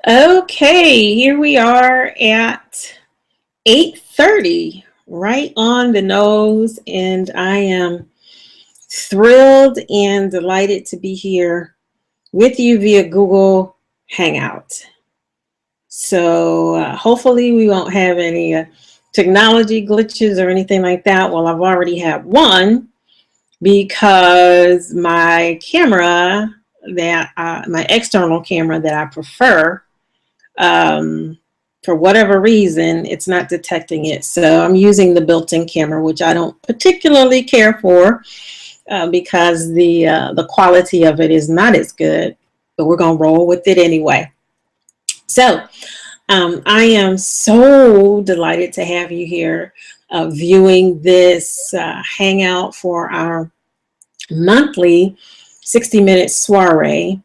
Okay, here we are at 8:30, right on the nose, and I am thrilled and delighted to be here with you via Google Hangout. So hopefully we won't have any technology glitches or anything like that. Well, I've already had one because my camera my external camera that I prefer, um, for whatever reason, it's not detecting it. So I'm using the built-in camera, which I don't particularly care for because the quality of it is not as good. But we're gonna roll with it anyway. So I am so delighted to have you here viewing this hangout for our monthly 60-minute soiree.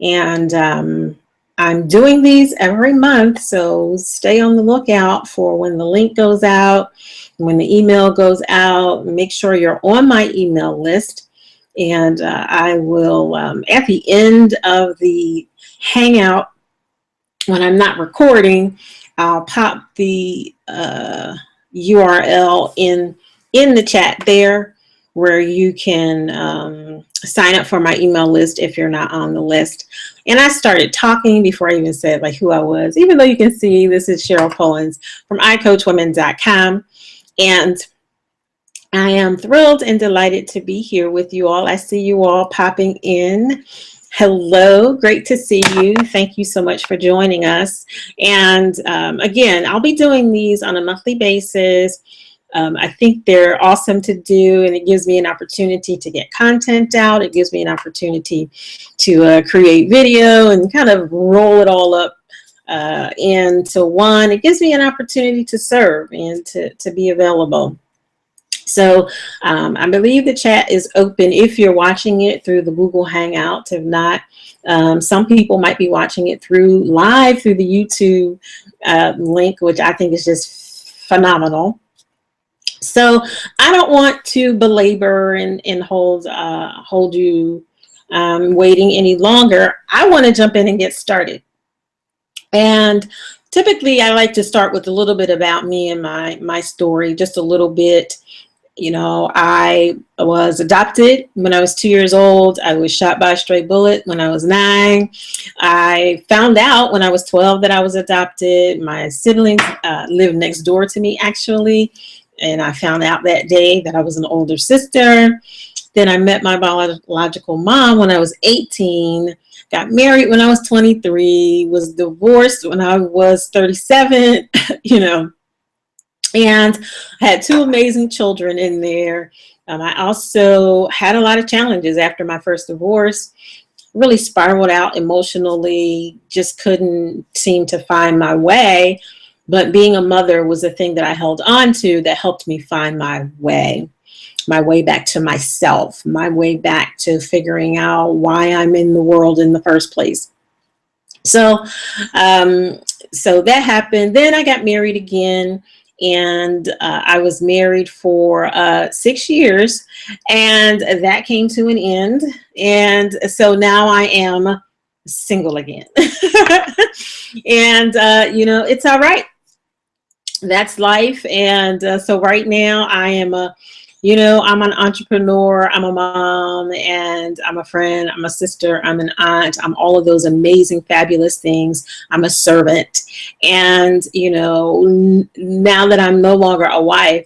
And I'm doing these every month, so stay on the lookout for when the link goes out, when the email goes out. Make sure you're on my email list, and I will, at the end of the hangout, when I'm not recording, I'll pop the URL in the chat there, where you can sign up for my email list if you're not on the list. And I started talking before I even said like who I was, even though you can see this is Cheryl Pullins from iCoachWomen.com. And I am thrilled and delighted to be here with you all. I see you all popping in. Hello, great to see you. Thank you so much for joining us. And again, I'll be doing these on a monthly basis. I think they're awesome to do, and it gives me an opportunity to get content out. It gives me an opportunity to create video and kind of roll it all up into one. It gives me an opportunity to serve and to be available. So I believe the chat is open if you're watching it through the Google Hangouts. If not, some people might be watching it live through the YouTube link, which I think is just phenomenal. So I don't want to belabor and hold you waiting any longer. I want to jump in and get started. And typically I like to start with a little bit about me and my story, just a little bit. You know, I was adopted when I was 2 years old. I was shot by a stray bullet when I was 9. I found out when I was 12 that I was adopted. My siblings lived next door to me, actually. And I found out that day that I was an older sister. Then I met my biological mom when I was 18, got married when I was 23, was divorced when I was 37, you know. And I had 2 amazing children in there. I also had a lot of challenges after my first divorce, really spiraled out emotionally, just couldn't seem to find my way. But being a mother was a thing that I held on to that helped me find my way back to myself, my way back to figuring out why I'm in the world in the first place. So that happened. Then I got married again. And I was married for 6 years, and that came to an end. And so now I am single again. And, you know, it's all right. That's life. And so right now I am I'm an entrepreneur, I'm a mom, and I'm a friend, I'm a sister, I'm an aunt, I'm all of those amazing, fabulous things. I'm a servant. And, you know, now that I'm no longer a wife,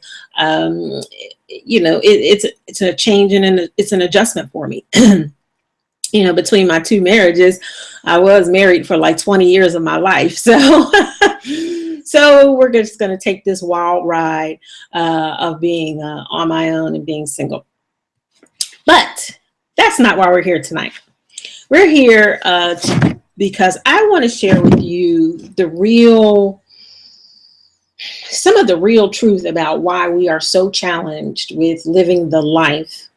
you know, it's a change and it's an adjustment for me. You know, between my 2 marriages, I was married for like 20 years of my life. So so we're just going to take this wild ride of being on my own and being single. But that's not why we're here tonight. We're here because I want to share with you some of the real truth about why we are so challenged with living the life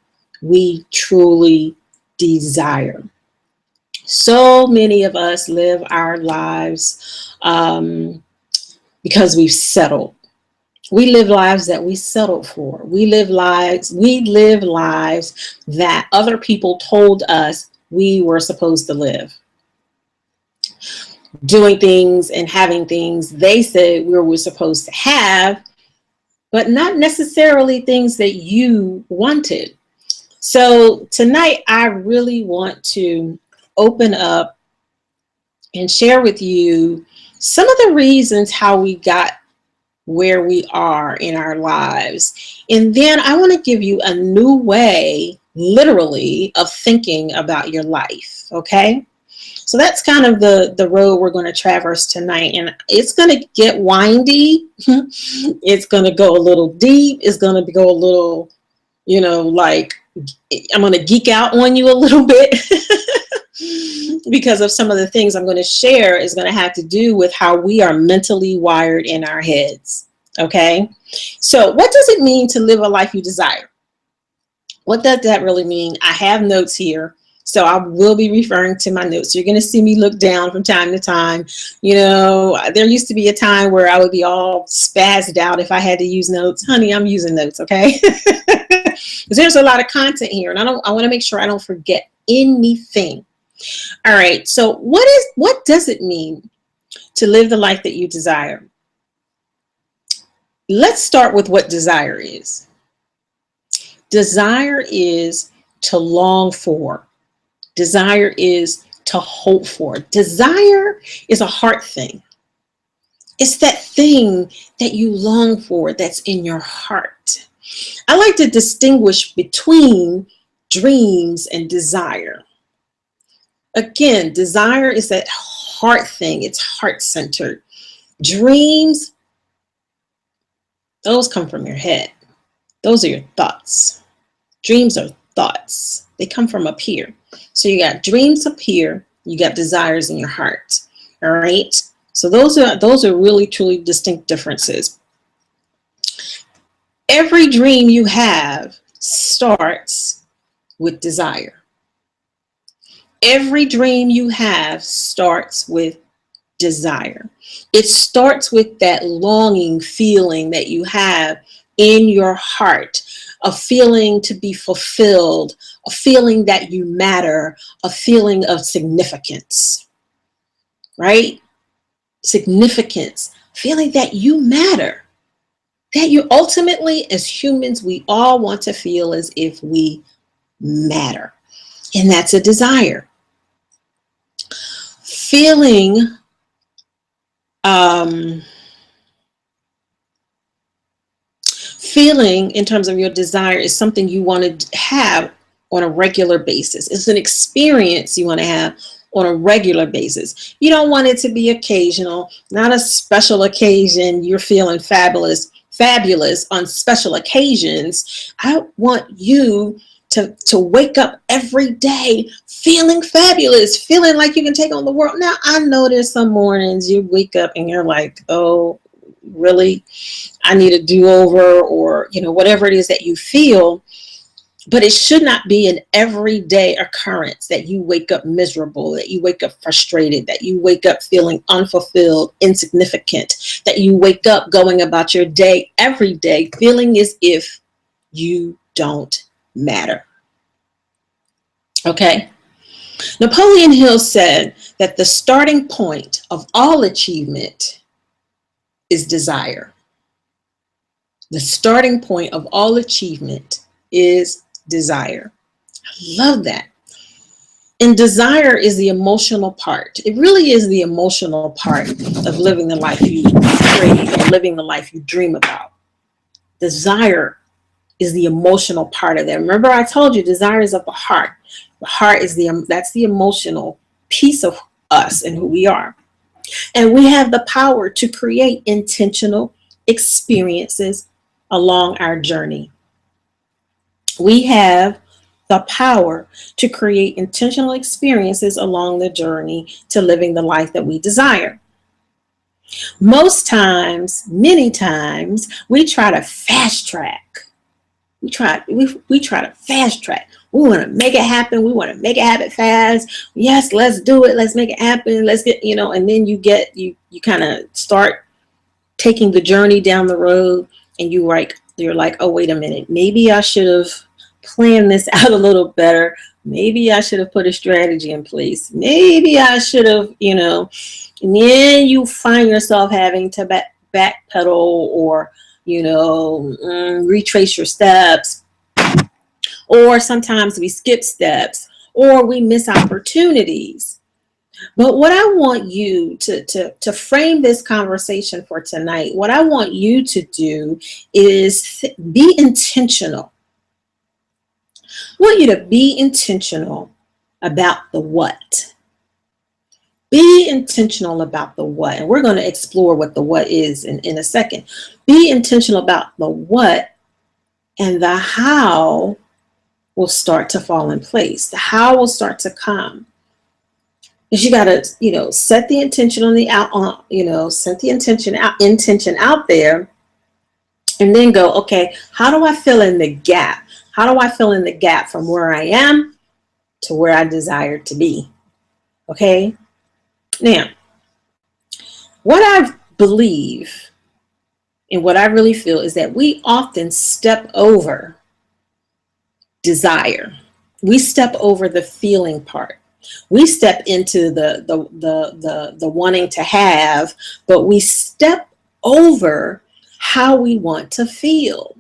we truly desire. So many of us live our lives because we've settled. We live lives that we settled for. We live lives that other people told us we were supposed to live. doing things and having things they said we were supposed to have, but not necessarily things that you wanted. So tonight, I really want to open up and share with you some of the reasons how we got where we are in our lives. And then I want to give you a new way, literally, of thinking about your life. Okay. So that's kind of the road we're going to traverse tonight. And it's going to get windy. It's going to go a little deep. It's going to go a little, like I'm going to geek out on you a little bit. Because of some of the things I'm going to share is going to have to do with how we are mentally wired in our heads. Okay. So what does it mean to live a life you desire? What does that really mean? I have notes here. So I will be referring to my notes. You're going to see me look down from time to time. There used to be a time where I would be all spazzed out if I had to use notes. Honey, I'm using notes. Okay. Because there's a lot of content here, and I want to make sure I don't forget anything. All right. So what does it mean to live the life that you desire? Let's start with what desire is. Desire is to long for. Desire is to hope for. Desire is a heart thing. It's that thing that you long for that's in your heart. I like to distinguish between dreams and desire. Again, desire is that heart thing. It's heart-centered. Dreams, those come from your head. Those are your thoughts. Dreams are thoughts. They come from up here. So you got dreams up here. You got desires in your heart. All right. So those are really, truly distinct differences. Every dream you have starts with desire. Every dream you have starts with desire. It starts with that longing feeling that you have in your heart, a feeling to be fulfilled, a feeling that you matter, a feeling of significance, right? Significance, feeling that you matter, that you ultimately, as humans, we all want to feel as if we matter. And that's a desire. Feeling in terms of your desire is something you want to have on a regular basis. It's an experience you want to have on a regular basis. You don't want it to be occasional, not a special occasion. You're feeling fabulous on special occasions. I want you to wake up every day feeling fabulous, feeling like you can take on the world. Now, I know there's some mornings you wake up and you're like, oh, really? I need a do-over, or, whatever it is that you feel. But it should not be an everyday occurrence that you wake up miserable, that you wake up frustrated, that you wake up feeling unfulfilled, insignificant, that you wake up going about your day every day feeling as if you don't matter. Okay. Napoleon Hill said that the starting point of all achievement is desire. The starting point of all achievement is desire. I love that. And desire is the emotional part. It really is the emotional part of living the life you crave and living the life you dream about. Desire is the emotional part of that. Remember, I told you desire is of the heart. The heart is that's the emotional piece of us and who we are. And we have the power to create intentional experiences along our journey. We have the power to create intentional experiences along the journey to living the life that we desire. Most times, many times, we try to fast track. We try to fast track. We want to make it happen. We want to make it happen fast. Yes, let's do it. Let's make it happen. Let's get, and then you kind of start taking the journey down the road, and you're like, oh, wait a minute. Maybe I should have plan this out a little better. Maybe I should have put a strategy in place. Maybe I should have, and then you find yourself having to backpedal or, retrace your steps. Or sometimes we skip steps or we miss opportunities. But what I want you to frame this conversation for tonight, what I want you to do is be intentional. I want you to be intentional about the what. Be intentional about the what. And we're going to explore what the what is in a second. Be intentional about the what, and the how will start to fall in place. The how will start to come. Because you got to, set the intention on the out, set the intention out there, and then go, okay, how do I fill in the gap? How do I fill in the gap from where I am to where I desire to be? Okay. Now, what I believe and what I really feel is that we often step over desire. We step over the feeling part. We step into the wanting to have, but we step over how we want to feel.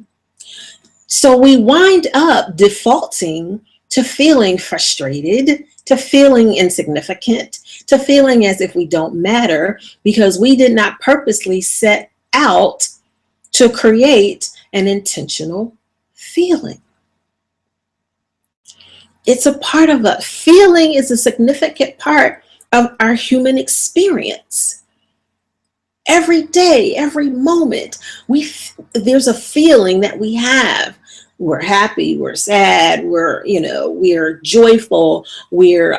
So we wind up defaulting to feeling frustrated, to feeling insignificant, to feeling as if we don't matter, because we did not purposely set out to create an intentional feeling. It's a part of a feeling is a significant part of our human experience. Every day, every moment, there's a feeling that we have. We're happy, we're sad, we're joyful, we're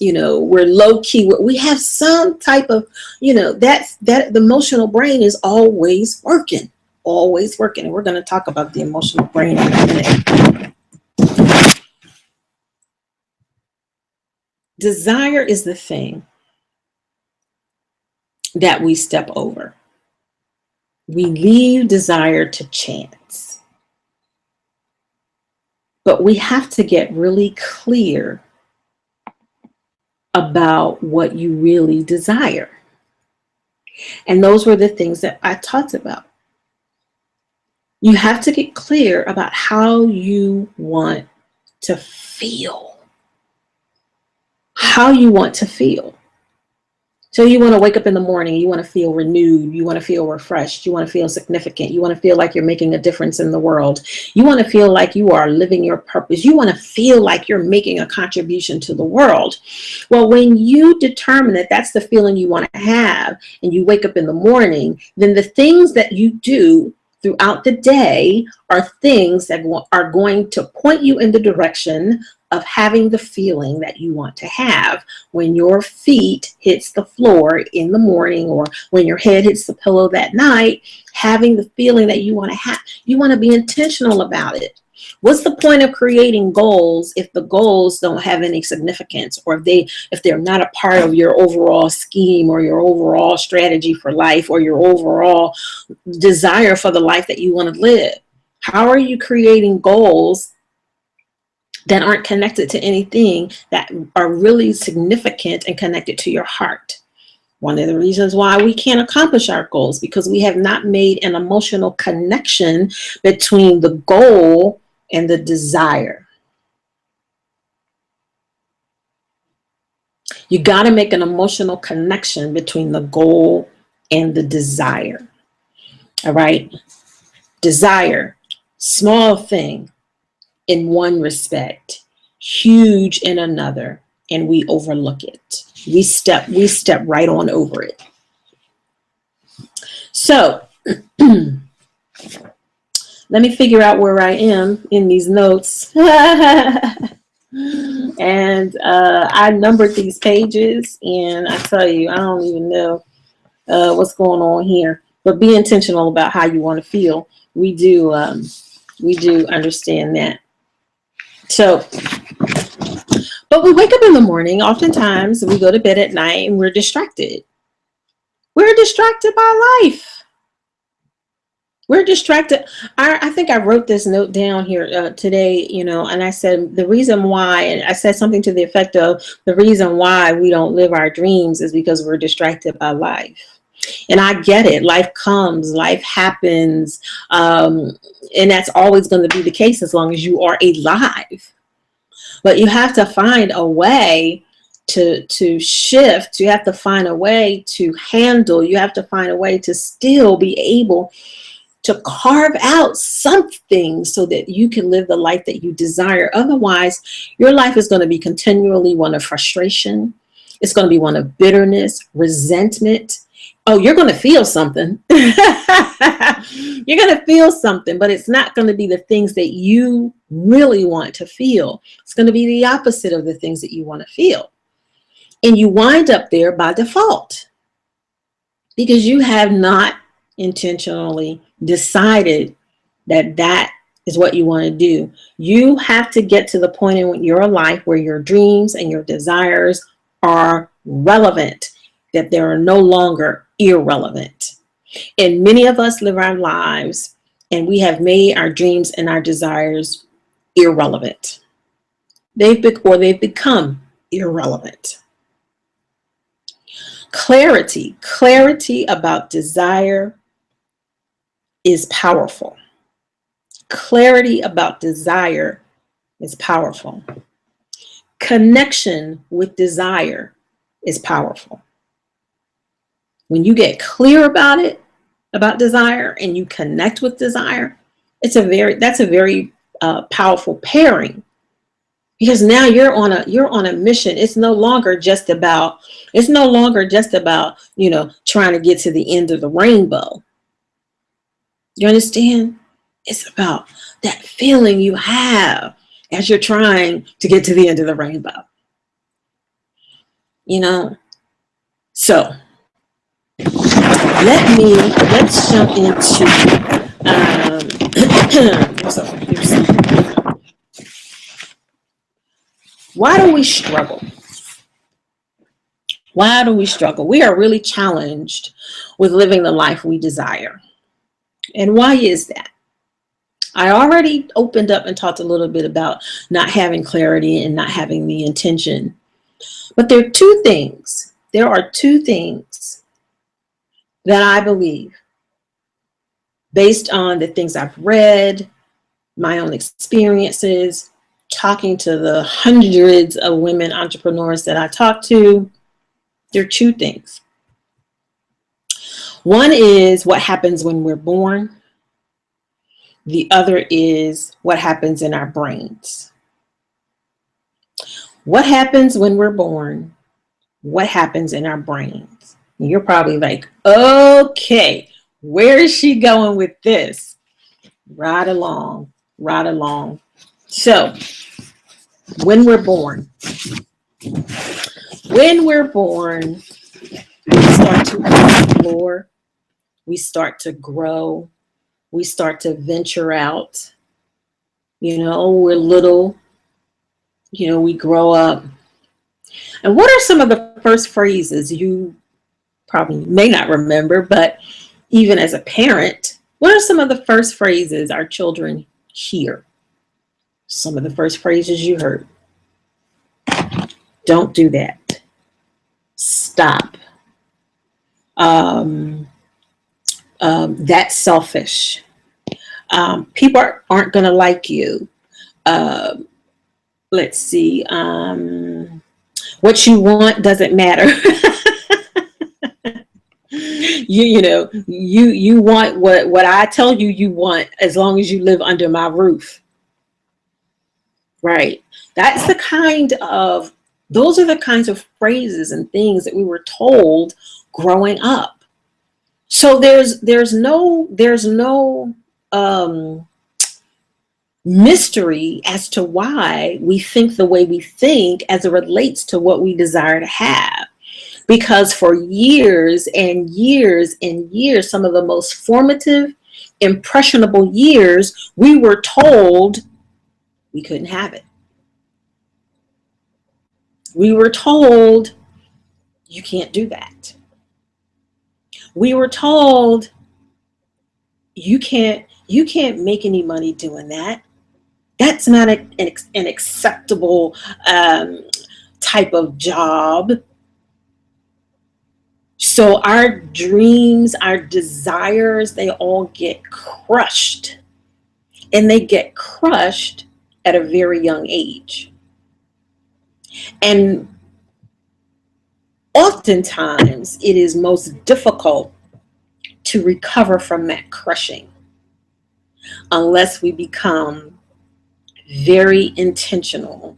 low key. We have some type of, that the emotional brain is always working. And we're going to talk about the emotional brain in a minute. Desire is the thing that we step over. We leave desire to chance. But we have to get really clear about what you really desire. And those were the things that I talked about. You have to get clear about how you want to feel. How you want to feel. So you want to wake up in the morning, you want to feel renewed, you want to feel refreshed, you want to feel significant, you want to feel like you're making a difference in the world. You want to feel like you are living your purpose. You want to feel like you're making a contribution to the world. Well, when you determine that that's the feeling you want to have, and you wake up in the morning, then the things that you do throughout the day are things that are going to point you in the direction of having the feeling that you want to have when your feet hits the floor in the morning, or when your head hits the pillow that night. Having the feeling that you want to have. You want to be intentional about it. What's the point of creating goals if the goals don't have any significance, or if they're not a part of your overall scheme or your overall strategy for life or your overall desire for the life that you want to live? How are you creating goals that aren't connected to anything that are really significant and connected to your heart? One of the reasons why we can't accomplish our goals, because we have not made an emotional connection between the goal and the desire. You got to make an emotional connection between the goal and the desire. All right. Desire, small thing in one respect, huge in another, and we overlook it. We step right on over it. So let me figure out where I am in these notes. And I numbered these pages, and I tell you, I don't even know what's going on here. But be intentional about how you want to feel. We do understand that. So, but we wake up in the morning, oftentimes we go to bed at night, and we're distracted. We're distracted by life. We're distracted. I think I wrote this note down here today, and I said the reason why, and I said something to the effect of the reason why we don't live our dreams is because we're distracted by life. And I get it. Life comes, life happens. And that's always going to be the case as long as you are alive. But you have to find a way to shift. You have to find a way to handle. You have to find a way to still be able to carve out something so that you can live the life that you desire. Otherwise, your life is going to be continually one of frustration. It's going to be one of bitterness, resentment. Oh, you're going to feel something. You're going to feel something, but it's not going to be the things that you really want to feel. It's going to be the opposite of the things that you want to feel. And you wind up there by default because you have not intentionally decided that that is what you want to do. You have to get to the point in your life where your dreams and your desires are relevant, that they are no longer irrelevant. And many of us live our lives and we have made our dreams and our desires irrelevant. They've become irrelevant. Clarity about desire is powerful. Clarity about desire is powerful. Connection with desire is powerful. When you get clear about it, about desire, and you connect with desire, that's a very powerful pairing. Because now you're on a mission. It's no longer just about trying to get to the end of the rainbow. You understand? It's about that feeling you have as you're trying to get to the end of the rainbow. So let's jump into why do we struggle? Why do we struggle? We are really challenged with living the life we desire. And why is that? I already opened up and talked a little bit about not having clarity and not having the intention. But there are two things that I believe, based on the things I've read, my own experiences, talking to the hundreds of women entrepreneurs that I talk to. There are two things. One is what happens when we're born. The other is what happens in our brains. What happens when we're born? What happens in our brains? And you're probably like, okay, where is she going with this? Right along. So, when we're born, we start to explore, we start to grow, we start to venture out. We're little, we grow up. And what are some of the first phrases you probably may not remember, but even as a parent, what are some of the first phrases our children hear? Some of the first phrases you heard. Don't do that. Stop. That's selfish. People aren't going to like you. Let's see. What you want doesn't matter. You want what I tell you want as long as you live under my roof. Right. Those are the kinds of phrases and things that we were told growing up. So there's no mystery as to why we think the way we think as it relates to what we desire to have. Because for years and years and years, some of the most formative, impressionable years, we were told we couldn't have it. We were told you can't do that. We were told you can't make any money doing that. That's not an acceptable type of job. So our dreams, our desires, they all get crushed. And they get crushed at a very young age. And oftentimes it is most difficult to recover from that crushing unless we become very intentional,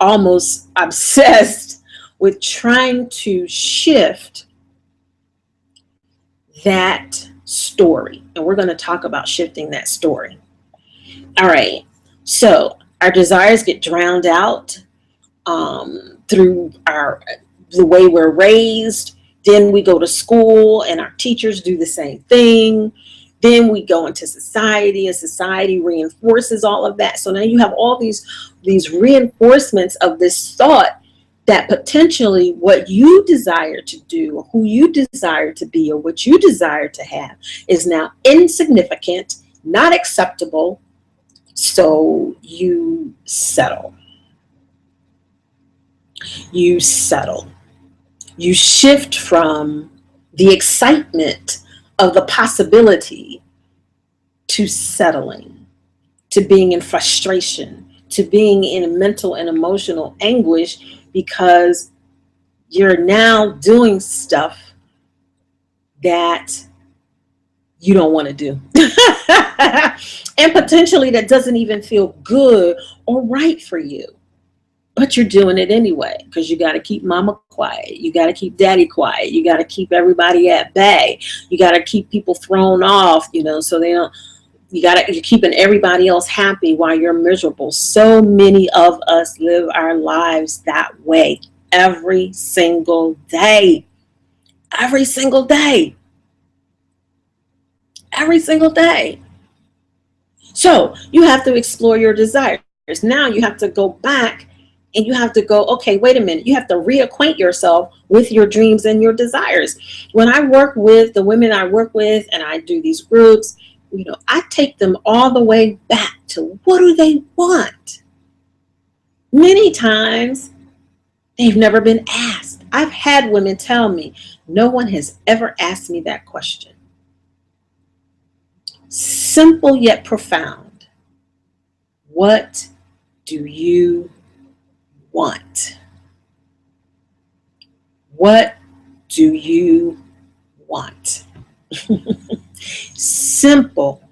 almost obsessed with trying to shift that story. And we're going to talk about shifting that story. All right. So our desires get drowned out through the way we're raised. Then we go to school and our teachers do the same thing. Then we go into society and society reinforces all of that. So now you have all these reinforcements of this thought that potentially what you desire to do, or who you desire to be, or what you desire to have is now insignificant, not acceptable. So you settle. You settle. You shift from the excitement of the possibility to settling, to being in frustration, to being in mental and emotional anguish because you're now doing stuff that you don't want to do. And potentially that doesn't even feel good or right for you. But you're doing it anyway because you got to keep mama quiet. You got to keep daddy quiet. You got to keep everybody at bay. You got to keep people thrown off, so they don't. You're keeping everybody else happy while you're miserable. So many of us live our lives that way every single day. Every single day. Every single day. So you have to explore your desires. Now you have to go back and you have to go, okay, wait a minute. You have to reacquaint yourself with your dreams and your desires. When I work with the women I work with and I do these groups, I take them all the way back to what do they want? Many times they've never been asked. I've had women tell me, no one has ever asked me that question. Simple yet profound. What do you want? What do you want? Simple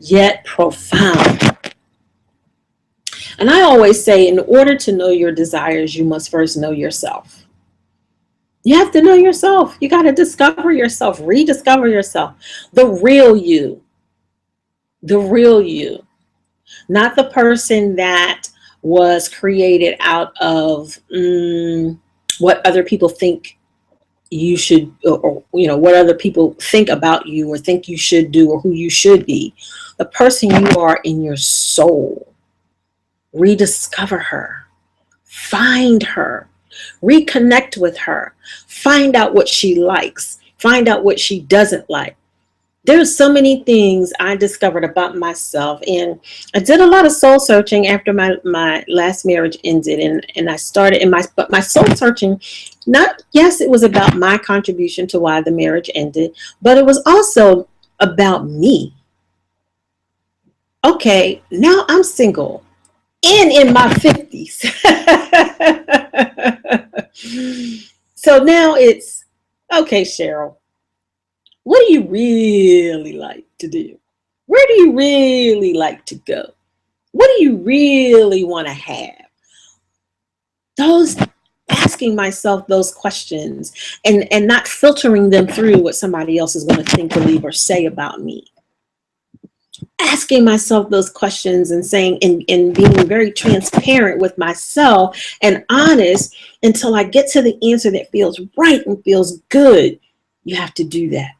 yet profound. And I always say, in order to know your desires, you must first know yourself. You have to know yourself. You got to discover yourself, rediscover yourself. The real you. The real you. Not the person that was created out of what other people think you should, or what other people think about you or think you should do or who you should be. The person you are in your soul. Rediscover her. Find her. Reconnect with her. Find out what she likes. Find out what she doesn't like. There's so many things I discovered about myself, and I did a lot of soul searching after my last marriage ended, and I started in my soul searching. Yes, it was about my contribution to why the marriage ended, but it was also about me. Okay, now I'm single and in my 50s. So now it's okay, Cheryl. What do you really like to do? Where do you really like to go? What do you really want to have? Asking myself those questions and not filtering them through what somebody else is going to think, believe, or say about me. Asking myself those questions and saying and being very transparent with myself and honest until I get to the answer that feels right and feels good. You have to do that.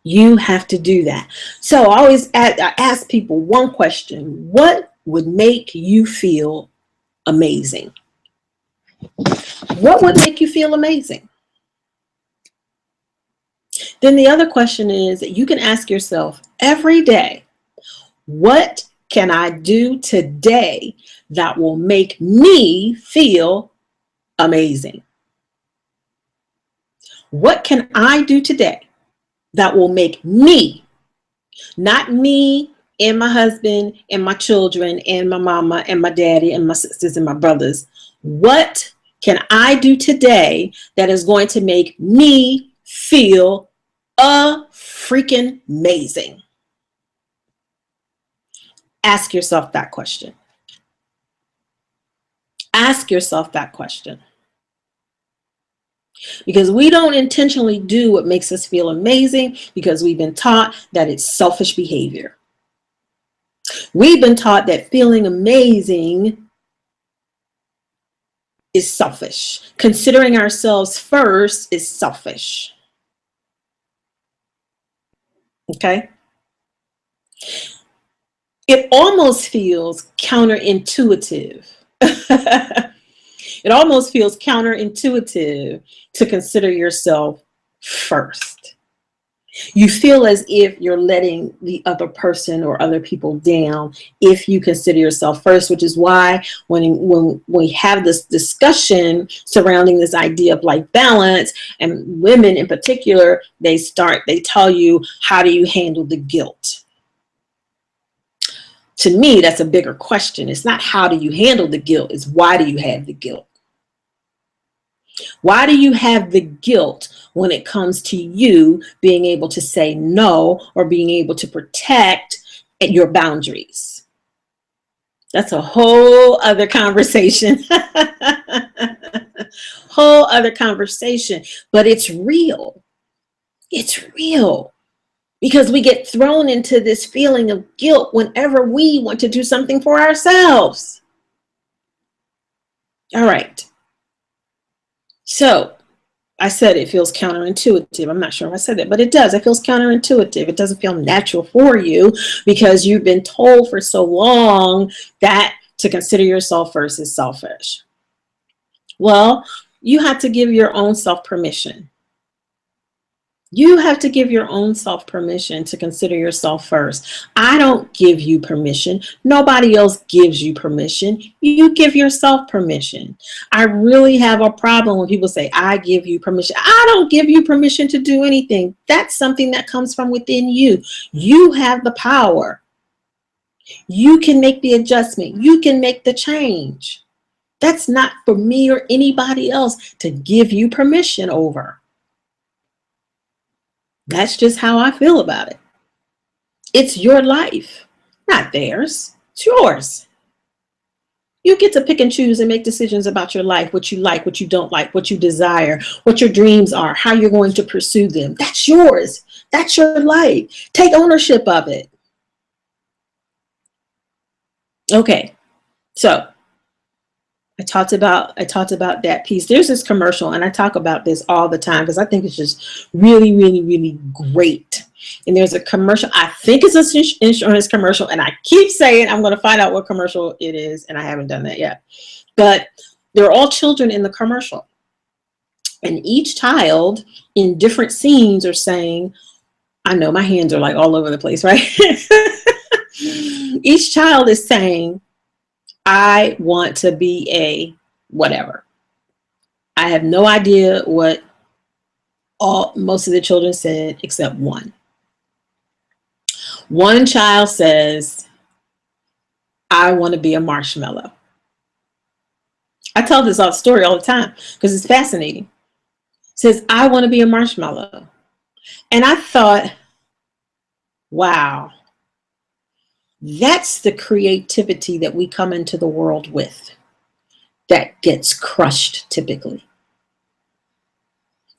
You have to do that. So I ask people one question: what would make you feel amazing? What would make you feel amazing? Then the other question is that you can ask yourself every day, what can I do today that will make me feel amazing? What can I do today that will make me, not me and my husband and my children and my mama and my daddy and my sisters and my brothers, what can I do today that is going to make me feel freaking amazing? Ask yourself that question. Ask yourself that question. Because we don't intentionally do what makes us feel amazing because we've been taught that it's selfish behavior. We've been taught that feeling amazing is selfish. Considering ourselves first is selfish. Okay? It almost feels counterintuitive. It almost feels counterintuitive to consider yourself first. You feel as if you're letting the other person or other people down if you consider yourself first, which is why when we have this discussion surrounding this idea of life balance, and women in particular, they tell you, how do you handle the guilt? To me, that's a bigger question. It's not how do you handle the guilt, it's why do you have the guilt? Why do you have the guilt when it comes to you being able to say no or being able to protect your boundaries? That's a whole other conversation. Whole other conversation, but it's real. It's real. Because we get thrown into this feeling of guilt whenever we want to do something for ourselves. All right. So I said it feels counterintuitive. I'm not sure if I said that, but it does. It feels counterintuitive. It doesn't feel natural for you because you've been told for so long that to consider yourself first is selfish. Well, you have to give your own self permission. You have to give your own self permission to consider yourself first. I don't give you permission. Nobody else gives you permission. You give yourself permission. I really have a problem when people say, I give you permission. I don't give you permission to do anything. That's something that comes from within you. You have the power. You can make the adjustment. You can make the change. That's not for me or anybody else to give you permission over. That's just how I feel about it. It's your life, not theirs. It's yours. You get to pick and choose and make decisions about your life, what you like, what you don't like, what you desire, what your dreams are, how you're going to pursue them. That's yours. That's your life. Take ownership of it. Okay, so I talked about that piece. There's this commercial, and I talk about this all the time because I think it's just really, really, really great. And there's a commercial, I think it's an insurance commercial, and I keep saying I'm going to find out what commercial it is, and I haven't done that yet. But they're all children in the commercial. And each child in different scenes are saying, I know my hands are like all over the place, right? Each child is saying, I want to be a whatever. I have no idea what most of the children said except one. One child says, I want to be a marshmallow. I tell this story all the time because it's fascinating. It says, I want to be a marshmallow. And I thought, wow. That's the creativity that we come into the world with that gets crushed typically.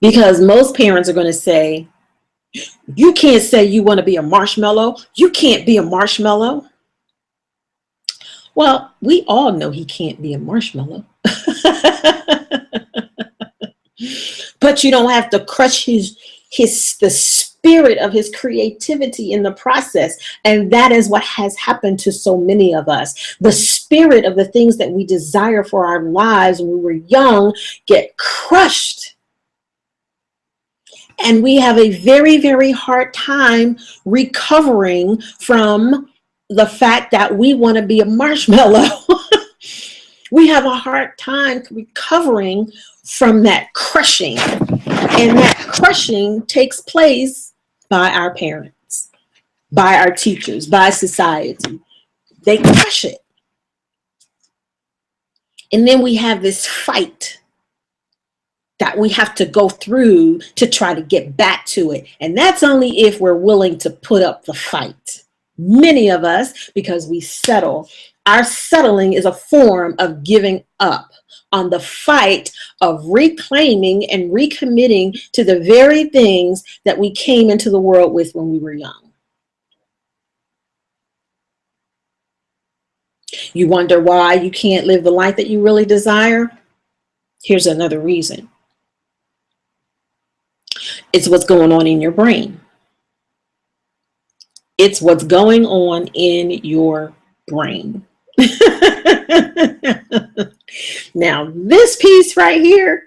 Because most parents are going to say, you can't say you want to be a marshmallow. You can't be a marshmallow. Well, we all know he can't be a marshmallow. But you don't have to crush the spirit of his creativity in the process. And that is what has happened to so many of us. The spirit of the things that we desire for our lives when we were young get crushed. And we have a very, very hard time recovering from the fact that we want to be a marshmallow. We have a hard time recovering from that crushing. And that crushing takes place by our parents, by our teachers, by society. They crush it. And then we have this fight that we have to go through to try to get back to it. And that's only if we're willing to put up the fight. Many of us, because we settle, our settling is a form of giving up on the fight of reclaiming and recommitting to the very things that we came into the world with when we were young. You wonder why you can't live the life that you really desire? Here's another reason. It's what's going on in your brain. It's what's going on in your brain. Now, this piece right here,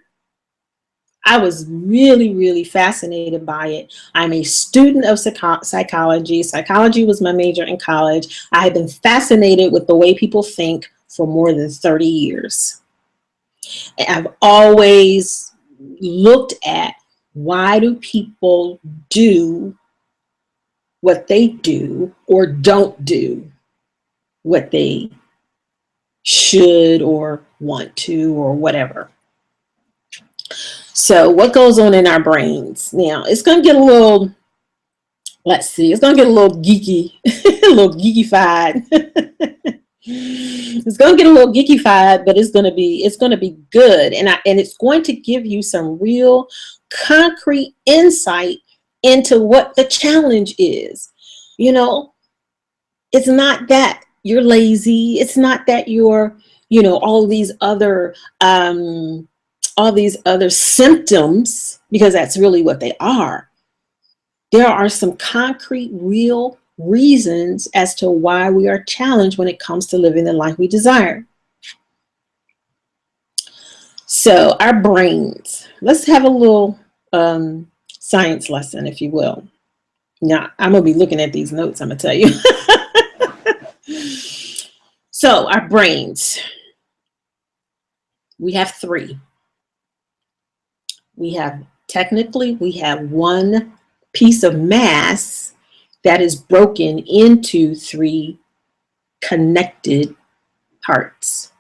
I was really, really fascinated by it. I'm a student of psychology. Psychology was my major in college. I have been fascinated with the way people think for more than 30 years. I've always looked at, why do people do what they do or don't do what they should or want to or whatever? So what goes on in our brains? Now, it's going to get a little, let's see, it's going to get a little geeky, a little geekified. It's going to get a little geekified, but it's going to be good. And it's going to give you some real concrete insight into what the challenge is. You know, it's not that you're lazy. It's not that you're, all these other symptoms, because that's really what they are. There are some concrete, real reasons as to why we are challenged when it comes to living the life we desire. So our brains, let's have a little science lesson, if you will. Now, I'm going to be looking at these notes, I'm going to tell you. So our brains, we have three. We have one piece of mass that is broken into three connected parts.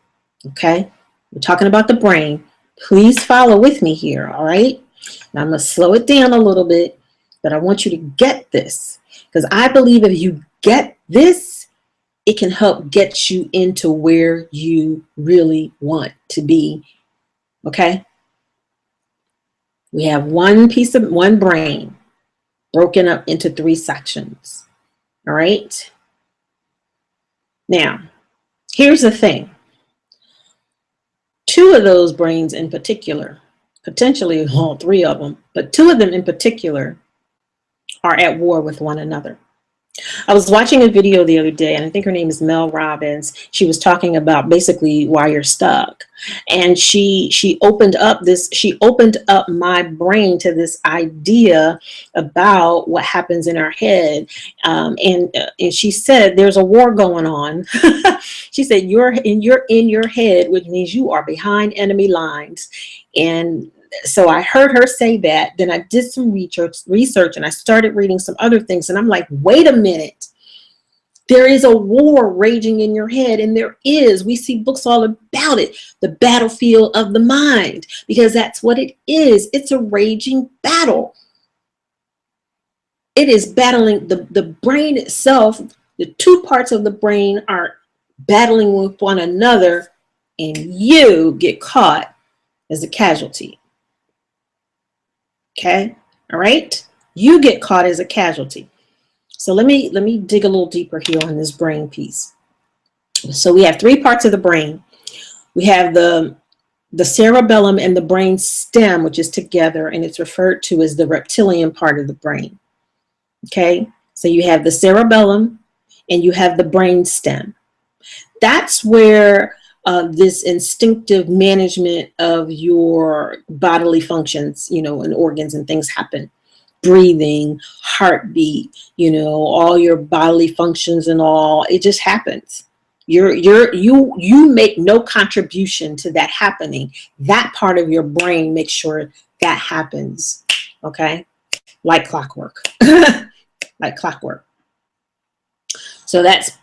Okay? We're talking about the brain. Please follow with me here, all right? Now I'm going to slow it down a little bit, but I want you to get this, because I believe if you get this, it can help get you into where you really want to be. Okay? We have one brain broken up into three sections. All right? Now, here's the thing. Two of those brains in particular, potentially all three of them, but two of them in particular are at war with one another. I was watching a video the other day, and I think her name is Mel Robbins. She was talking about basically why you're stuck. And she opened up my brain to this idea about what happens in our head. And she said, there's a war going on. She said, you're in your head, which means you are behind enemy lines. And so I heard her say that. Then I did some research and I started reading some other things. And I'm like, wait a minute. There is a war raging in your head. And there is. We see books all about it. The battlefield of the mind. Because that's what it is. It's a raging battle. It is battling the brain itself. The two parts of the brain are battling with one another. And you get caught as a casualty. Okay, all right. You get caught as a casualty. So let me dig a little deeper here on this brain piece. So we have three parts of the brain. We have the cerebellum and the brain stem, which is together, and it's referred to as the reptilian part of the brain. Okay, so you have the cerebellum and you have the brain stem. That's where this instinctive management of your bodily functions, and organs and things happen. breathing, heartbeat, all your bodily functions and all. It just happens. You make no contribution to that happening. That part of your brain makes sure that happens. Okay? Like clockwork. Like clockwork. So that's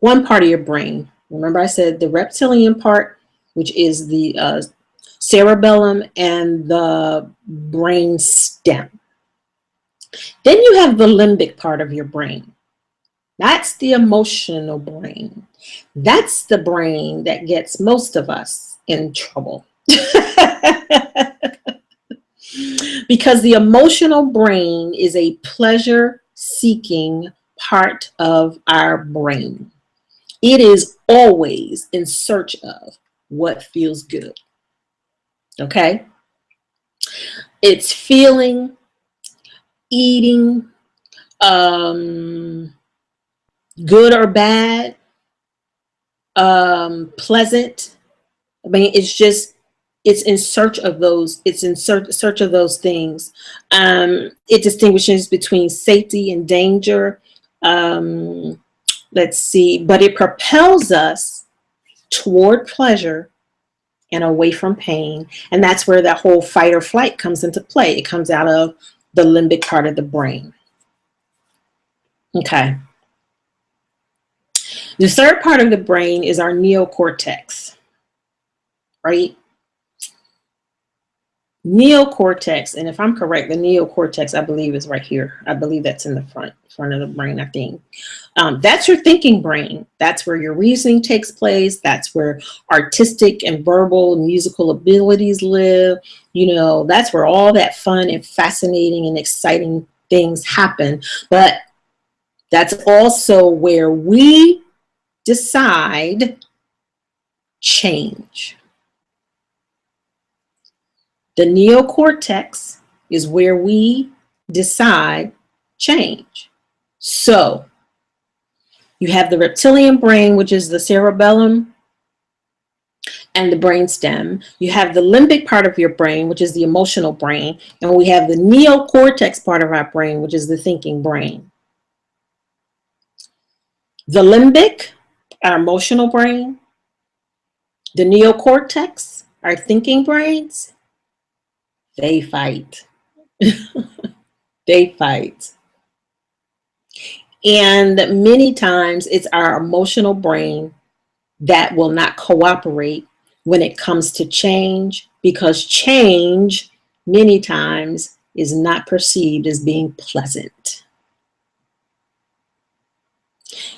one part of your brain. Remember I said the reptilian part, which is the cerebellum and the brain stem. Then you have the limbic part of your brain. That's the emotional brain. That's the brain that gets most of us in trouble. Because the emotional brain is a pleasure-seeking part of our brain. It is always in search of what feels good. Okay? It's feeling, eating, good or bad, pleasant. I mean, it's in search of those. It's in search of those things. It distinguishes between safety and danger. Let's see, but it propels us toward pleasure and away from pain. And that's where that whole fight or flight comes into play. It comes out of the limbic part of the brain. Okay. The third part of the brain is our neocortex, right? Neocortex, and if I'm correct, the neocortex, I believe, is right here. I believe that's in the front of the brain, I think. That's your thinking brain. That's where your reasoning takes place. That's where artistic and verbal and musical abilities live. That's where all that fun and fascinating and exciting things happen. But that's also where we decide change. The neocortex is where we decide change. So you have the reptilian brain, which is the cerebellum and the brainstem. You have the limbic part of your brain, which is the emotional brain. And we have the neocortex part of our brain, which is the thinking brain. The limbic, our emotional brain, the neocortex, our thinking brains, they fight. They fight. And many times it's our emotional brain that will not cooperate when it comes to change, because change many times is not perceived as being pleasant.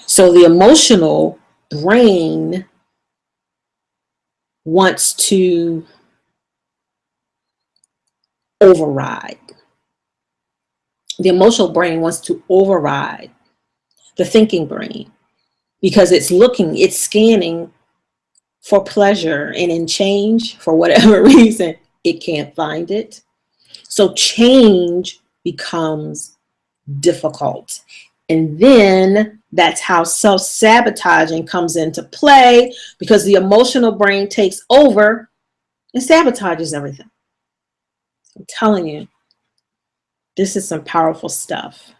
So the emotional brain wants to override. The emotional brain wants to override the thinking brain because it's scanning for pleasure, and in change, for whatever reason, it can't find it. So change becomes difficult. And then that's how self-sabotaging comes into play, because the emotional brain takes over and sabotages everything. I'm telling you, this is some powerful stuff.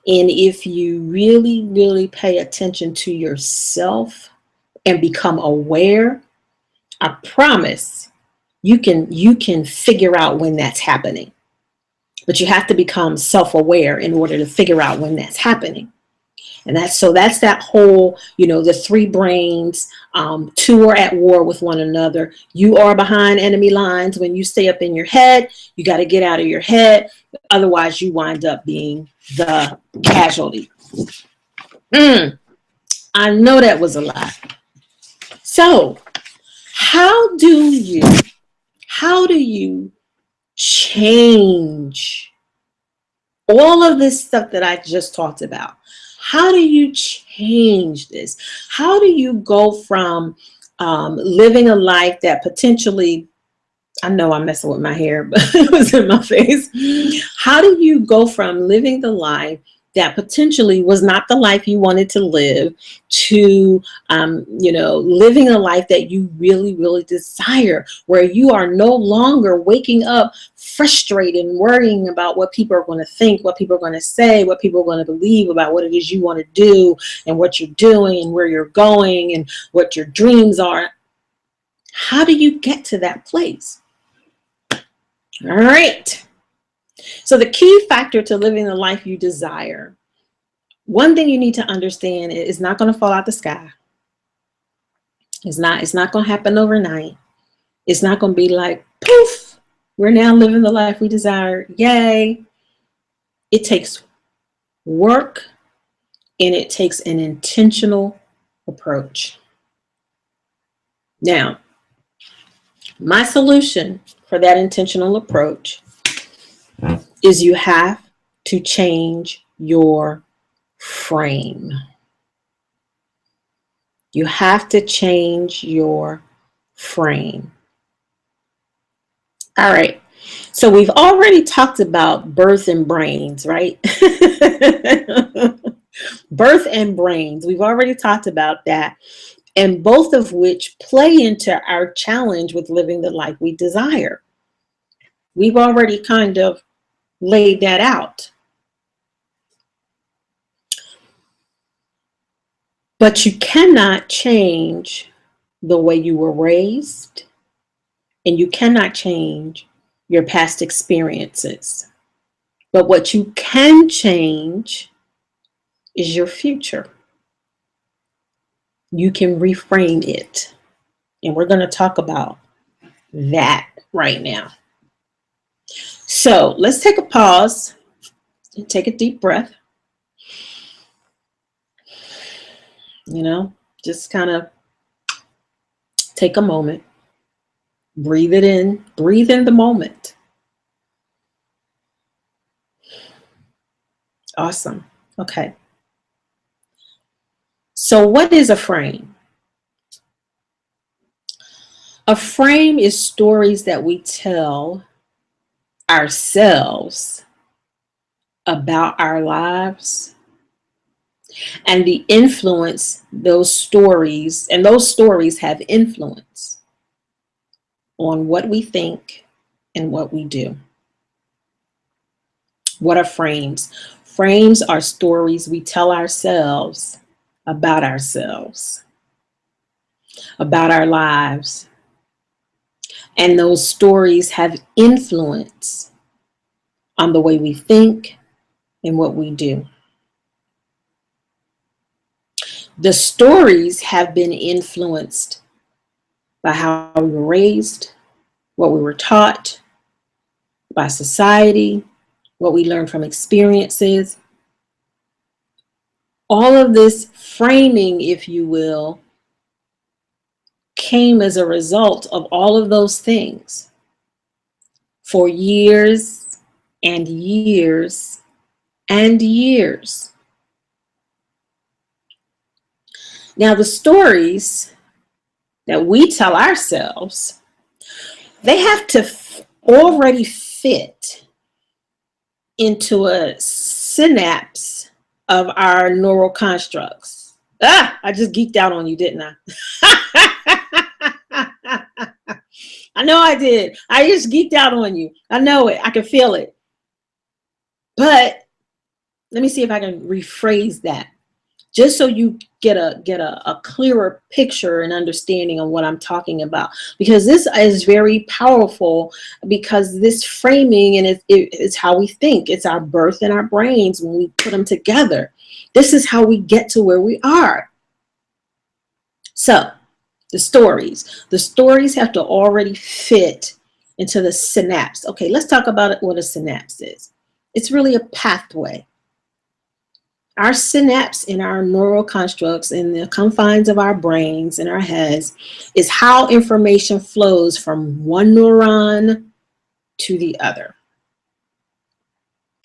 And if you really, really pay attention to yourself and become aware, I promise you can figure out when that's happening. But you have to become self-aware in order to figure out when that's happening. And that's that whole, the three brains, two are at war with one another. You are behind enemy lines. When you stay up in your head, you got to get out of your head. Otherwise, you wind up being the casualty. I know that was a lot. So how do you change all of this stuff that I just talked about? How do you change this? How do you go from living a life that potentially, I know I'm messing with my hair, but it was in my face. How do you go from living the life that potentially was not the life you wanted to live to, living a life that you really, really desire, where you are no longer waking up frustrated and worrying about what people are going to think, what people are going to say, what people are going to believe about what it is you want to do and what you're doing and where you're going and what your dreams are. How do you get to that place? All right. So the key factor to living the life you desire, one thing you need to understand is it's not going to fall out the sky. It's not going to happen overnight. It's not going to be like, poof, we're now living the life we desire. Yay. It takes work and it takes an intentional approach. Now, my solution for that intentional approach is you have to change your frame. You have to change your frame. All right. So we've already talked about birth and brains, right? Birth and brains. We've already talked about that. And both of which play into our challenge with living the life we desire. We've already kind of laid that out. But you cannot change the way you were raised, and you cannot change your past experiences. But what you can change is your future. You can reframe it. And we're going to talk about that right now. So let's take a pause and take a deep breath. You know, just kind of take a moment, breathe it in, breathe in the moment. Awesome. Okay. So what is a frame? A frame is stories that we tell ourselves about our lives and the influence those stories, and those stories have influence on what we think and what we do. What are frames? Frames are stories we tell ourselves about ourselves, about our lives. And those stories have influence on the way we think and what we do. The stories have been influenced by how we were raised, what we were taught, by society, what we learned from experiences. All of this framing, if you will, came as a result of all of those things for years and years and years. Now, the stories that we tell ourselves, they have to already fit into a synapse of our neural constructs. I just geeked out on you, didn't I? I know I did. I just geeked out on you. I know it. I can feel it. But let me see if I can rephrase that, just so you get a clearer picture and understanding of what I'm talking about. Because this is very powerful, because this framing, and it's how we think. It's our birth and our brains when we put them together. This is how we get to where we are. So the stories have to already fit into the synapse. Okay, let's talk about what a synapse is. It's really a pathway. Our synapse in our neural constructs in the confines of our brains and our heads is how information flows from one neuron to the other.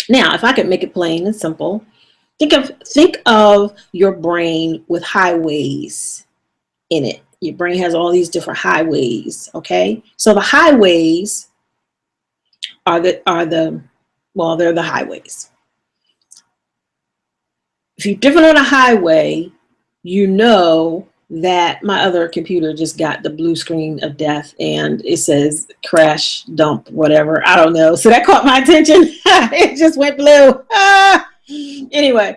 Now, if I could make it plain and simple, think of your brain with highways in it. Your brain has all these different highways, okay? So the highways they're the highways. If you've driven on a highway, you know that my other computer just got the blue screen of death and it says crash, dump, whatever. I don't know. So that caught my attention. It just went blue. Anyway,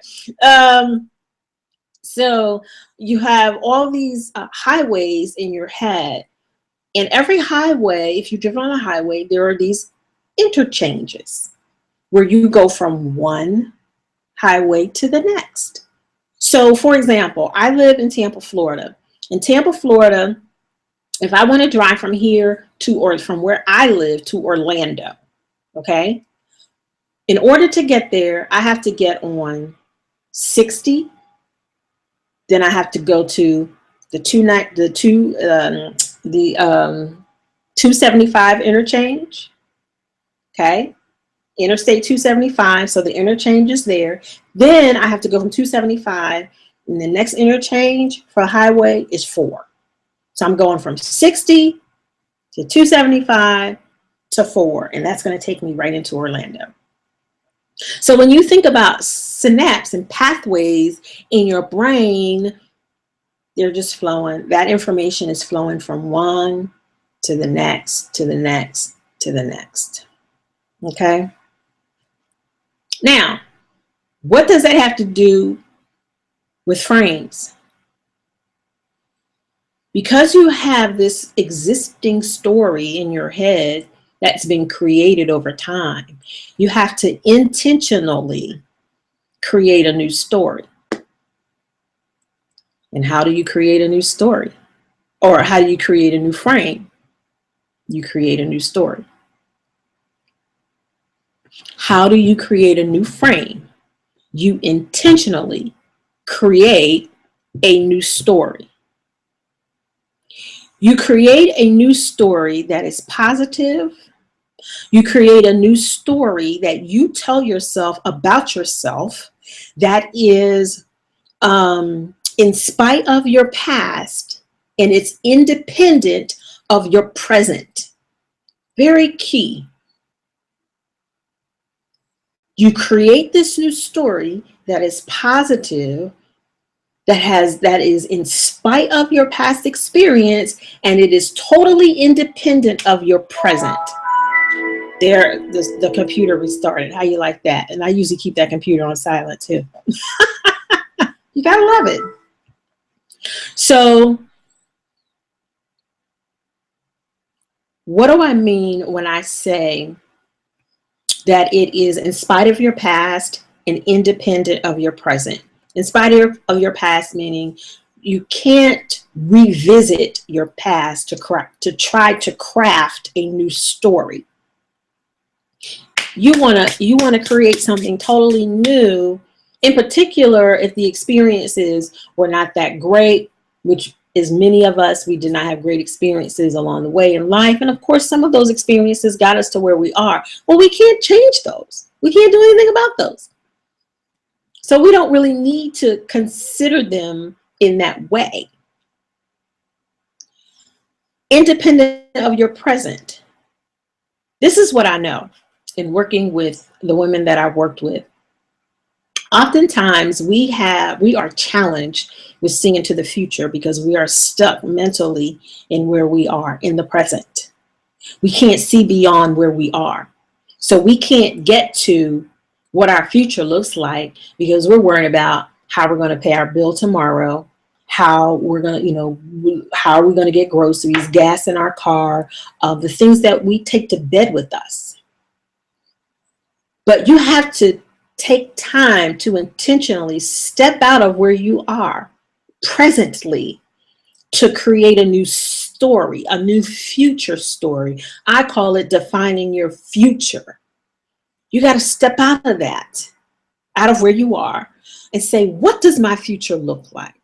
so you have all these highways in your head. And every highway, if you drive on a highway, there are these interchanges where you go from one highway to the next. So for example, I live in Tampa, Florida. In Tampa, Florida, if I want to drive from here to, or from where I live to Orlando, okay? In order to get there, I have to get on 60. Then I have to go to the 275 interchange, okay? Interstate 275, so the interchange is there. Then I have to go from 275, and the next interchange for a highway is 4. So I'm going from 60 to 275 to 4, and that's going to take me right into Orlando. So when you think about synapses and pathways in your brain, they're just flowing. That information is flowing from one to the next, to the next, to the next. Okay? Now, what does that have to do with frames? Because you have this existing story in your head that's been created over time, you have to intentionally create a new story. And how do you create a new story? Or how do you create a new frame? You create a new story. How do you create a new frame? You intentionally create a new story. You create a new story that is positive. You create a new story that you tell yourself about yourself that is in spite of your past, and it's independent of your present. Very key. You create this new story that is positive, that is in spite of your past experience, and it is totally independent of your present. There, the computer restarted. How you like that? And I usually keep that computer on silent too. You gotta love it. So what do I mean when I say that it is in spite of your past and independent of your present? In spite of your past, meaning you can't revisit your past to try to craft a new story. You wanna create something totally new. In particular, if the experiences were not that great, which is many of us, we did not have great experiences along the way in life. And of course, some of those experiences got us to where we are. Well, we can't change those. We can't do anything about those. So we don't really need to consider them in that way. Independent of your present. This is what I know in working with the women that I've worked with. Oftentimes we are challenged with seeing into the future because we are stuck mentally in where we are in the present. We can't see beyond where we are. So we can't get to what our future looks like because we're worried about how we're going to pay our bill tomorrow, how we're going to, how are we going to get groceries, gas in our car, the things that we take to bed with us. But you have to take time to intentionally step out of where you are presently to create a new story, a new future story. I call it defining your future. You got to step out of that, out of where you are, and say, what does my future look like?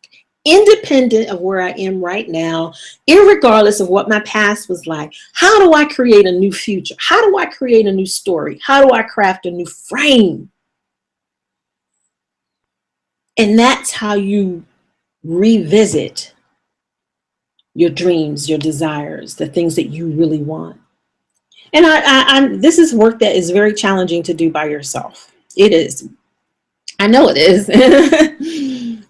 Independent of where I am right now, irregardless of what my past was like, how do I create a new future? How do I create a new story? How do I craft a new frame? And that's how you revisit your dreams, your desires, the things that you really want. And this is work that is very challenging to do by yourself. It is. I know it is.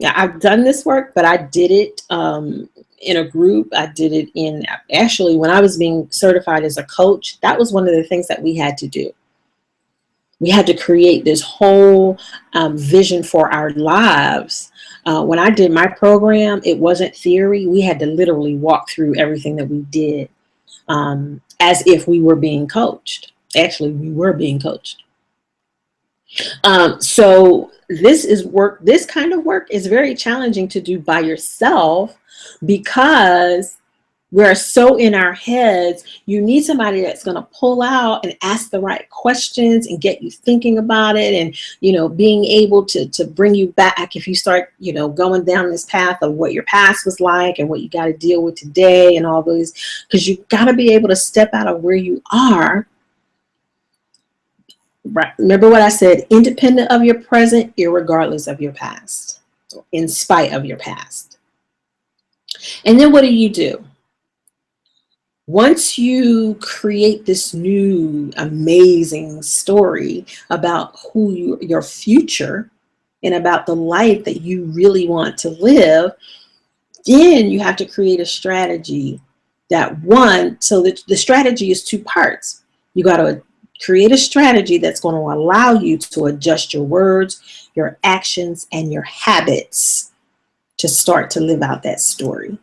Yeah, I've done this work, but I did it in a group. I did it in, actually, when I was being certified as a coach, that was one of the things that we had to do. We had to create this whole vision for our lives. When I did my program, it wasn't theory. We had to literally walk through everything that we did as if we were being coached. Actually, we were being coached. So this is work. This kind of work is very challenging to do by yourself because we're so in our heads. You need somebody that's going to pull out and ask the right questions and get you thinking about it, and being able to bring you back if you start going down this path of what your past was like and what you got to deal with today and all those, because you got to be able to step out of where you are. Right. Remember what I said, independent of your present, irregardless of your past, in spite of your past. And then what do? Once you create this new amazing story about your future and about the life that you really want to live, then you have to create a strategy so that the strategy is two parts. You got to create a strategy that's going to allow you to adjust your words, your actions, and your habits to start to live out that story.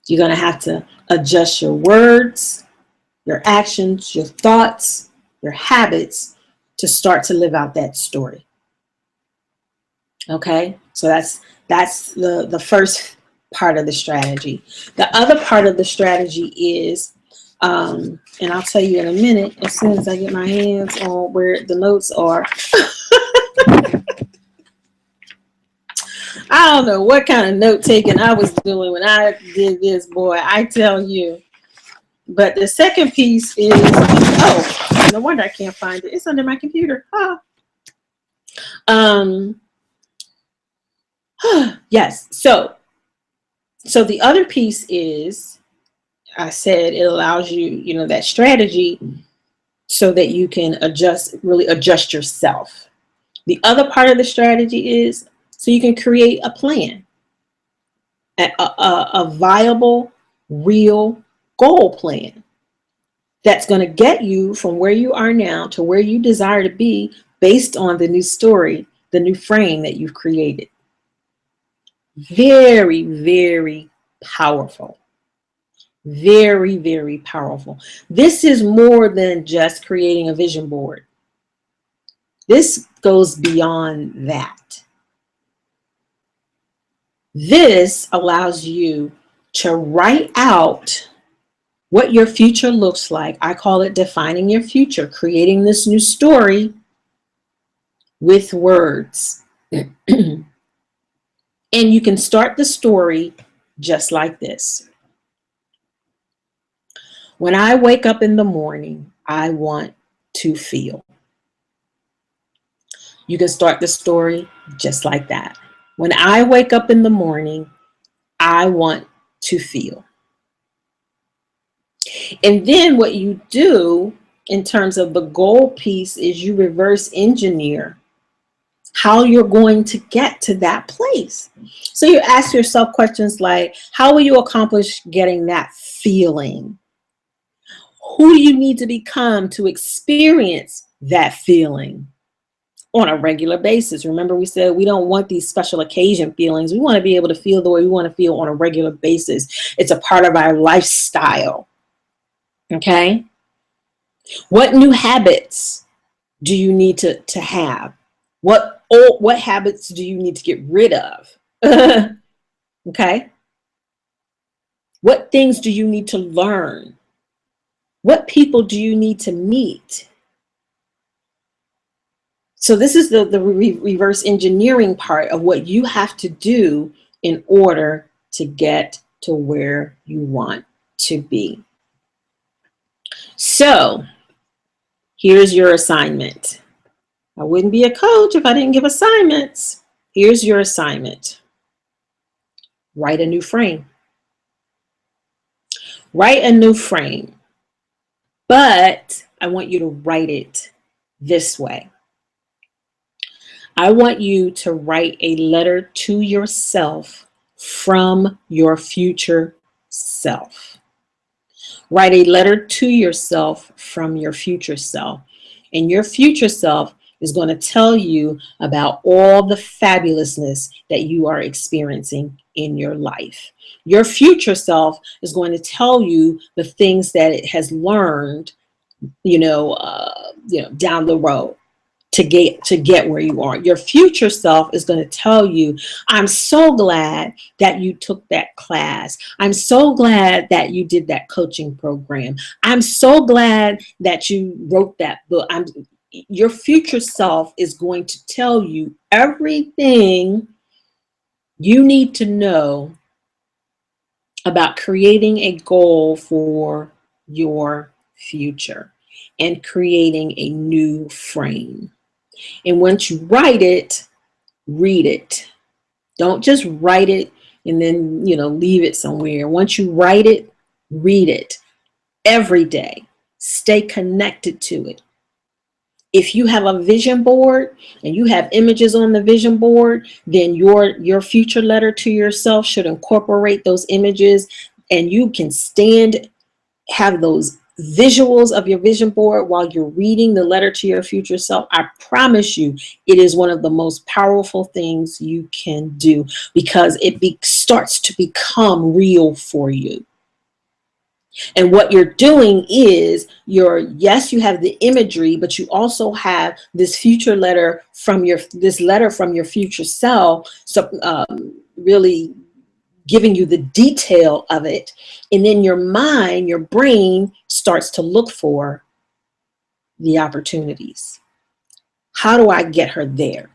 You're going to have to adjust your words, your actions, your thoughts, your habits to start to live out that story. Okay, so that's the first part of the strategy. The other part of the strategy is, and I'll tell you in a minute, as soon as I get my hands on where the notes are. I don't know what kind of note taking I was doing when I did this, boy, I tell you. But the second piece is, oh, no wonder I can't find it. It's under my computer. Yes. So the other piece is, I said it allows you, that strategy so that you can really adjust yourself. The other part of the strategy is so you can create a plan, a viable, real goal plan that's going to get you from where you are now to where you desire to be based on the new story, the new frame that you've created. Very, very powerful. Very, very powerful. This is more than just creating a vision board. This goes beyond that. This allows you to write out what your future looks like. I call it defining your future, creating this new story with words. And you can start the story just like this. When I wake up in the morning, I want to feel. You can start the story just like that. When I wake up in the morning, I want to feel. And then what you do in terms of the goal piece is you reverse engineer how you're going to get to that place. So you ask yourself questions like, how will you accomplish getting that feeling? Who do you need to become to experience that feeling on a regular basis? Remember, we said we don't want these special occasion feelings. We want to be able to feel the way we want to feel on a regular basis. It's a part of our lifestyle. Okay? What new habits do you need to have? What habits do you need to get rid of? Okay? What things do you need to learn? What people do you need to meet? So this is the reverse engineering part of what you have to do in order to get to where you want to be. So here's your assignment. I wouldn't be a coach if I didn't give assignments. Here's your assignment. Write a new frame. Write a new frame. But I want you to write it this way. I want you to write a letter to yourself from your future self. Write a letter to yourself from your future self. And your future self is going to tell you about all the fabulousness that you are experiencing in your life. Your future self is going to tell you the things that it has learned, down the road to get where you are. Your future self is going to tell you, I'm so glad that you took that class. I'm so glad that you did that coaching program. I'm so glad that you wrote that book. Your future self is going to tell you everything you need to know about creating a goal for your future and creating a new frame. And once you write it, read it. Don't just write it and then, leave it somewhere. Once you write it, read it every day. Stay connected to it. If you have a vision board and you have images on the vision board, then your future letter to yourself should incorporate those images, and you can have those visuals of your vision board while you're reading the letter to your future self. I promise you, it is one of the most powerful things you can do, because it starts to become real for you. And what you're doing is you have the imagery, but you also have this letter from your future self. So really giving you the detail of it. And then your brain starts to look for the opportunities. How do I get her there?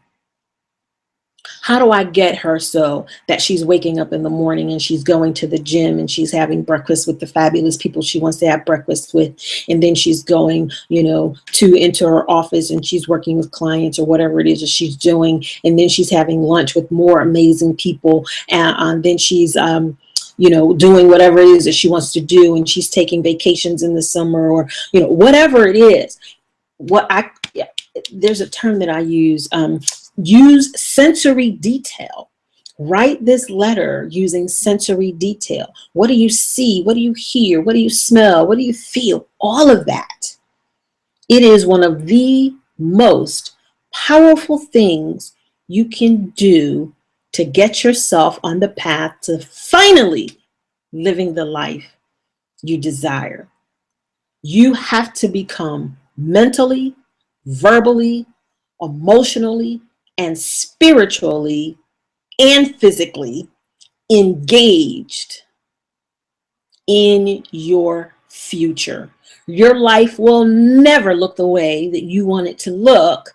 How do I get her so that she's waking up in the morning and she's going to the gym and she's having breakfast with the fabulous people she wants to have breakfast with, and then she's going, into her office and she's working with clients or whatever it is that she's doing, and then she's having lunch with more amazing people, and then she's doing whatever it is that she wants to do, and she's taking vacations in the summer, or whatever it is. There's a term that I use. Use sensory detail. Write this letter using sensory detail. What do you see? What do you hear? What do you smell? What do you feel? All of that. It is one of the most powerful things you can do to get yourself on the path to finally living the life you desire. You have to become mentally, verbally, emotionally, and spiritually and physically engaged in your future. Your life will never look the way that you want it to look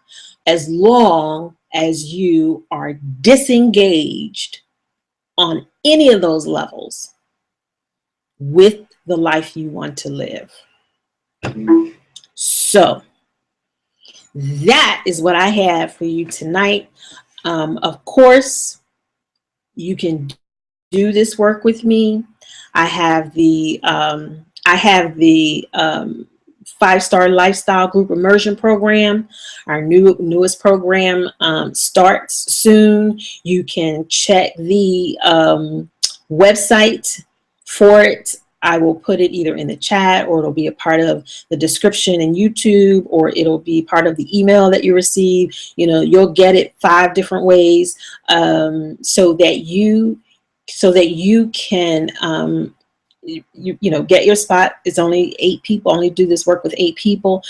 as long as you are disengaged on any of those levels with the life you want to live. So that is what I have for you tonight. Of course, you can do this work with me. I have the 5-star lifestyle group immersion program. Our newest program starts soon. You can check the website for it. I will put it either in the chat, or it'll be a part of the description in YouTube, or it'll be part of the email that you receive. You'll get it 5 different ways, so that you can get your spot. It's only 8 people. Only do this work with 8 people.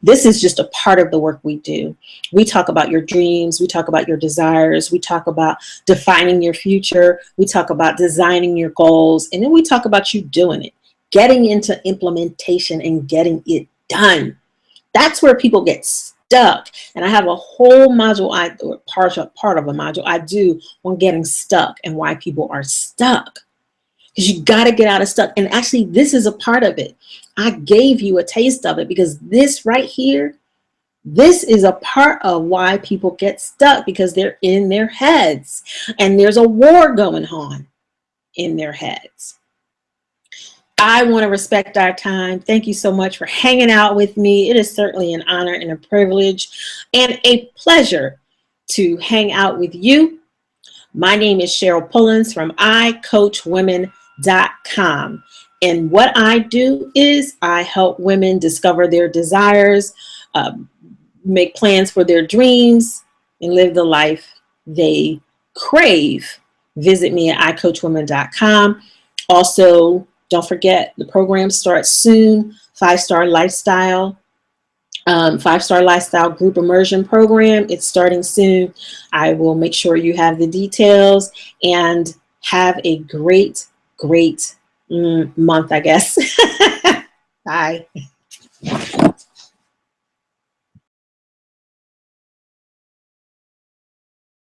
This is just a part of the work we do. We talk about your dreams. We talk about your desires. We talk about defining your future. We talk about designing your goals. And then we talk about you doing it, getting into implementation and getting it done. That's where people get stuck. And I have a whole module, part of a module I do on getting stuck and why people are stuck. Because you got to get out of stuck. And actually, this is a part of it. I gave you a taste of it, because this right here, this is a part of why people get stuck, because they're in their heads and there's a war going on in their heads. I want to respect our time. Thank you so much for hanging out with me. It is certainly an honor and a privilege and a pleasure to hang out with you. My name is Cheryl Pullins from icoachwomen.com. And what I do is I help women discover their desires, make plans for their dreams, and live the life they crave. Visit me at icoachwomen.com. Also, don't forget the program starts soon. 5-Star Lifestyle. 5-Star Lifestyle Group Immersion Program. It's starting soon. I will make sure you have the details, and have a great month, I guess. Bye.